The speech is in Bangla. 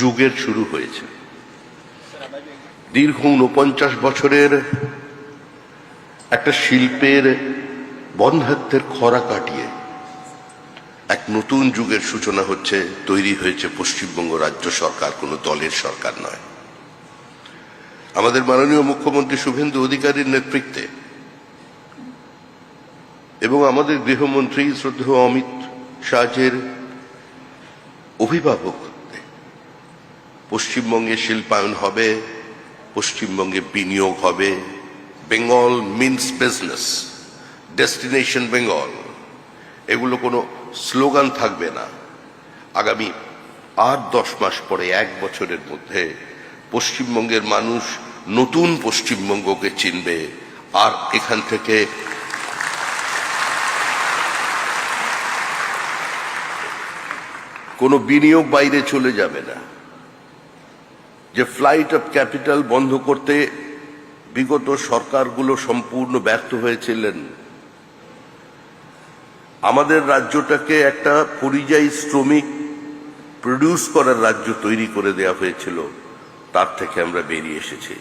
যুগের শুরু হয়েছে। দীর্ঘ ৪৯ বছরের একটা শিল্পের বন্ধ্যাত্বের খরা কাটিয়ে এক নতুন যুগের সূচনা হচ্ছে, তৈরি হয়েছে পশ্চিমবঙ্গ রাজ্য সরকার, কোনো দলের সরকার নয়। আমাদের মাননীয় মুখ্যমন্ত্রী শুভেন্দু অধিকারীর নেতৃত্বে এবং আমাদের গৃহমন্ত্রী শ্রদ্ধেয় অমিত শাহের অভিভাবক পশ্চিমবঙ্গে শিল্পায়ন হবে, পশ্চিমবঙ্গে বিনিয়োগ হবে। Bengal means business, destination Bengal, এগুলো কোনো স্লোগান থাকবে না। আগামী ৮-১০ মাস পরে, ১ বছরের মধ্যে পশ্চিমবঙ্গের মানুষ নতুন পশ্চিমবঙ্গকে চিনবে। আর এখান থেকে কোনো বিনিয়োগ বাইরে চলে যাবে না। যে ফ্লাইট অফ ক্যাপিটাল বন্ধ করতে বিগত সরকারগুলো সম্পূর্ণ ব্যর্থ হয়েছিলেন, আমাদের রাজ্যটাকে একটা পরিযায়ী শ্রমিক প্রডিউস করার রাজ্য তৈরি করে দেওয়া হয়েছিল, তার থেকে আমরা বেরিয়ে এসেছি।